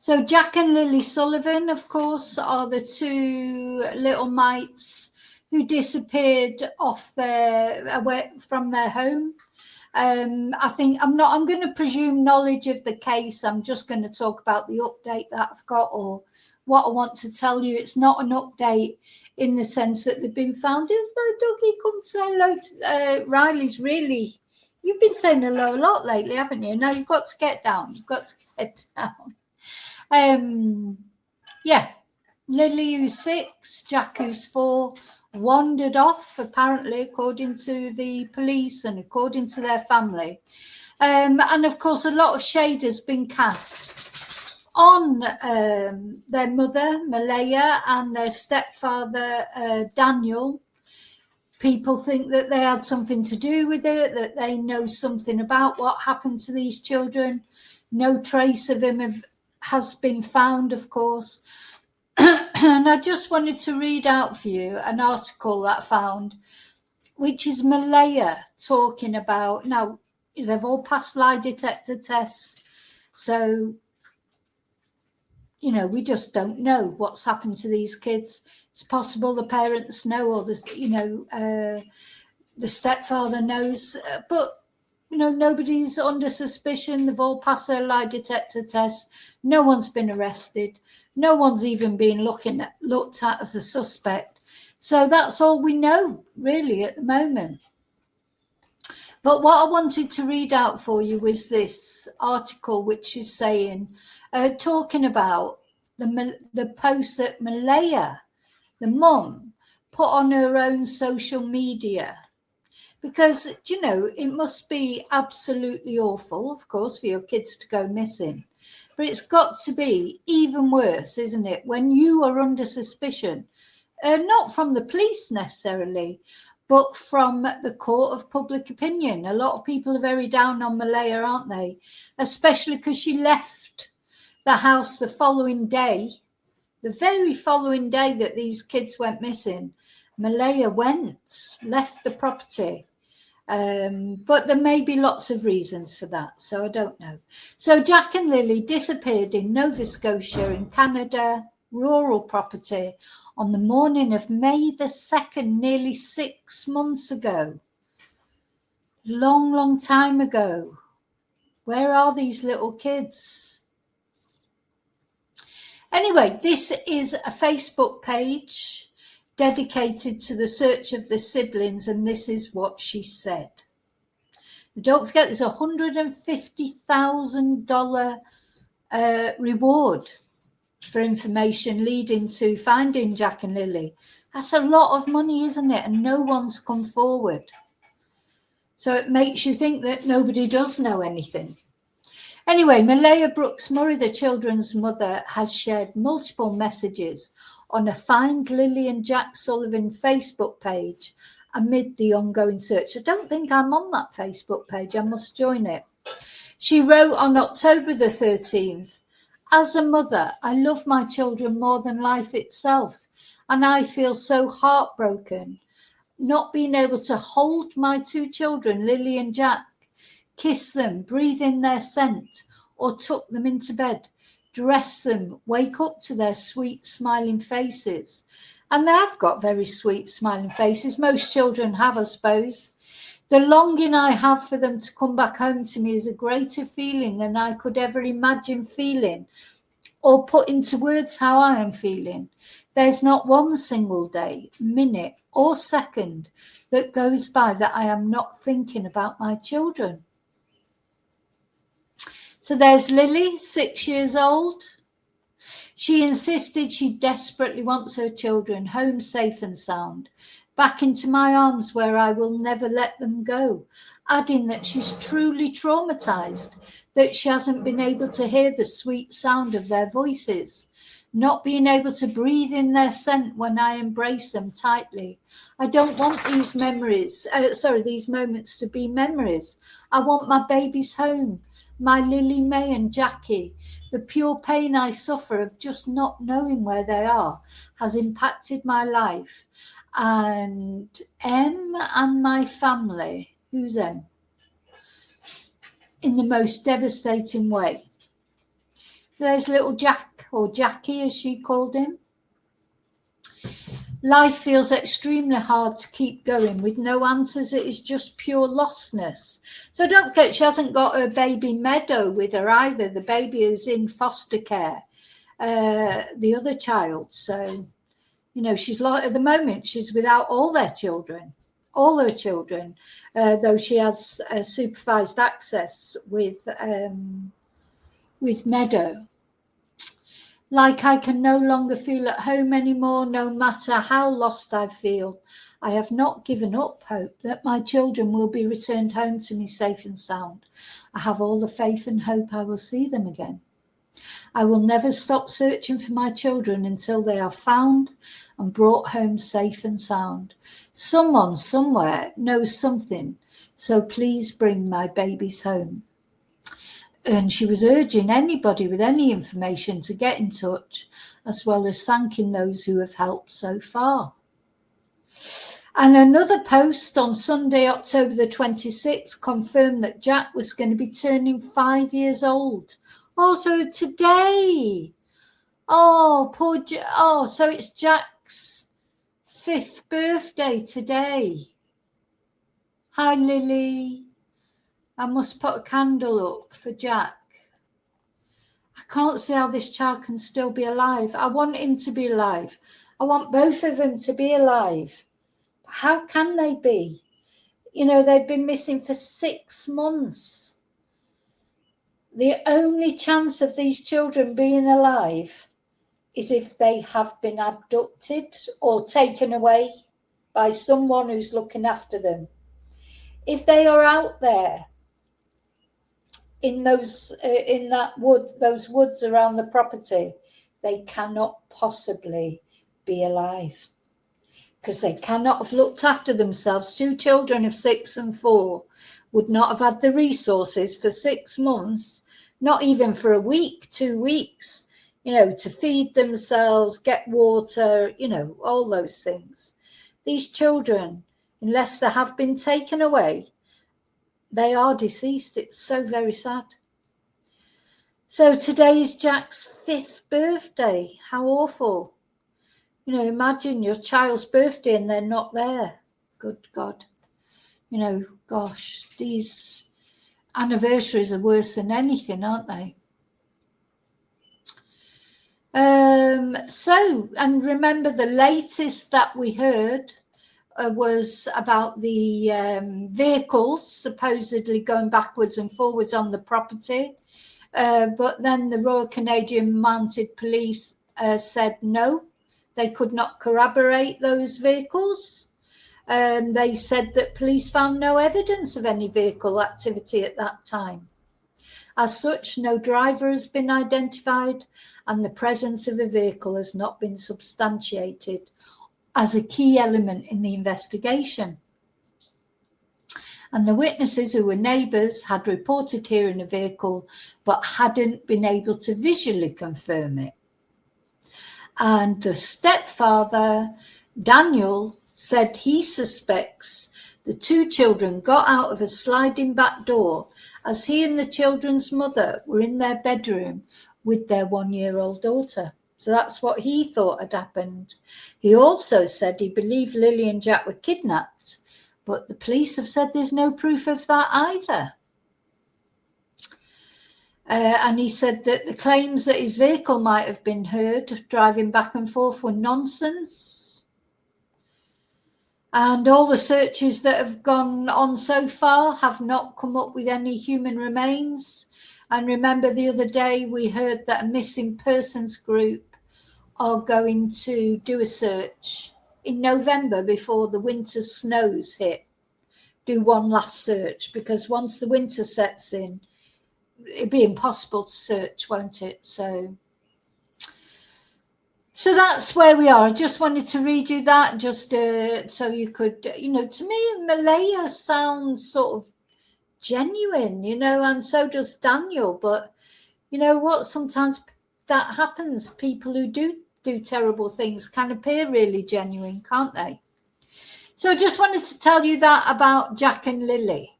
So Jack and Lily Sullivan, of course, are the two little mites who disappeared away from their home. I'm going to presume knowledge of the case. I'm just going to talk about the update that I've got, or what I want to tell you. It's not an update in the sense that they've been found. There's no doggy come say hello. Riley's really, you've been saying hello a lot lately, haven't you? Now you've got to get down. Yeah, Lily, who's 6, Jack, who's 4, wandered off, apparently, according to the police and according to their family. And of course, a lot of shade has been cast on their mother, Maleyha, and their stepfather, Daniel. People think that they had something to do with it, that they know something about what happened to these children. No trace of him has been found, of course. And I just wanted to read out for you an article that I found, which is Maleyha talking about, now, they've all passed lie detector tests, so, we just don't know what's happened to these kids. It's possible the parents know, or the stepfather knows, but nobody's under suspicion. They've all passed their lie detector tests. No one's been arrested. No one's even been looked at as a suspect. So that's all we know, really, at the moment. But what I wanted to read out for you was this article, which is saying, talking about the post that Maleyha, the mum, put on her own social media. Because, it must be absolutely awful, of course, for your kids to go missing. But it's got to be even worse, isn't it, when you are under suspicion, not from the police necessarily, but from the court of public opinion. A lot of people are very down on Maleyha, aren't they? Especially because she left the house the following day, the very following day that these kids went missing. Maleyha left the property. But there may be lots of reasons for that, so I don't know. So Jack and Lily disappeared in Nova Scotia in Canada, rural property, on the morning of May the 2nd, nearly 6 months ago. Long time ago. Where are these little kids? Anyway, this is a Facebook page dedicated to the search of the siblings, and this is what she said. Don't forget, there's $150,000 reward for information leading to finding Jack and Lily. That's a lot of money, isn't it? And no one's come forward. So it makes you think that nobody does know anything. Anyway, Maleyha Brooks Murray, the children's mother, has shared multiple messages on a Find Lily and Jack Sullivan Facebook page amid the ongoing search. I don't think I'm on that Facebook page. I must join it. She wrote on October the 13th, "As a mother, I love my children more than life itself, and I feel so heartbroken not being able to hold my 2 children, Lily and Jack, kiss them, breathe in their scent, or tuck them into bed, dress them, wake up to their sweet smiling faces." And they have got very sweet smiling faces. Most children have, I suppose. "The longing I have for them to come back home to me is a greater feeling than I could ever imagine feeling, or put into words how I am feeling. There's not one single day, minute, or second that goes by that I am not thinking about my children." So there's Lily, 6 years old. She insisted she desperately wants her children home safe and sound, back into my arms where I will never let them go, adding that she's truly traumatized, that she hasn't been able to hear the sweet sound of their voices, not being able to breathe in their scent when I embrace them tightly. I don't want these moments to be memories. I want my babies home, my Lily May and Jackie. The pure pain I suffer of just not knowing where they are has impacted my life and Em and my family, who's Em, in the most devastating way. there's little Jack, or Jackie as she called him. Life feels extremely hard to keep going with no answers. It is just pure lostness. So don't forget, she hasn't got her baby Meadow with her either. The baby is in foster care, the other child. So, she's at the moment, she's without all her children, though she has supervised access with Meadow. Like I can no longer feel at home anymore, no matter how lost I feel. I have not given up hope that my children will be returned home to me safe and sound. I have all the faith and hope I will see them again. I will never stop searching for my children until they are found and brought home safe and sound. Someone somewhere knows something, so please bring my babies home. And she was urging anybody with any information to get in touch, as well as thanking those who have helped so far. And another post on Sunday, October the 26th, confirmed that Jack was going to be turning 5 years old. Also today. Oh, poor so it's Jack's 5th birthday today. Hi, Lily. I must put a candle up for Jack. I can't see how this child can still be alive. I want him to be alive. I want both of them to be alive. How can they be? They've been missing for 6 months. The only chance of these children being alive is if they have been abducted or taken away by someone who's looking after them. If they are out there in those woods around the property, they cannot possibly be alive, because they cannot have looked after themselves. 2 children of 6 and 4 would not have had the resources for 6 months, not even for a week, 2 weeks, to feed themselves, get water, all those things. These children, unless they have been taken away, they are deceased. It's so very sad. So today is Jack's 5th birthday. How awful. Imagine your child's birthday and they're not there. Good God. Gosh, these anniversaries are worse than anything, aren't they? And remember, the latest that we heard was about the vehicles supposedly going backwards and forwards on the property. But then the Royal Canadian Mounted Police said no, they could not corroborate those vehicles. They said that police found no evidence of any vehicle activity at that time. As such, no driver has been identified, and the presence of a vehicle has not been substantiated as a key element in the investigation. And the witnesses, who were neighbours, had reported hearing a vehicle but hadn't been able to visually confirm it. And the stepfather, Daniel, said he suspects the 2 children got out of a sliding back door as he and the children's mother were in their bedroom with their 1-year-old daughter. So that's what he thought had happened. He also said he believed Lily and Jack were kidnapped, but the police have said there's no proof of that either. And he said that the claims that his vehicle might have been heard driving back and forth were nonsense. And all the searches that have gone on so far have not come up with any human remains. And remember, the other day we heard that a missing persons group are going to do a search in November before the winter snows hit. Do one last search, because once the winter sets in, it'd be impossible to search, won't it? So that's where we are. I just wanted to read you that, just so you could, to me, Maleyha sounds sort of genuine, and so does Daniel. But you know what? Sometimes that happens. People who do terrible things can appear really genuine, can't they? So I just wanted to tell you that about Jack and Lily.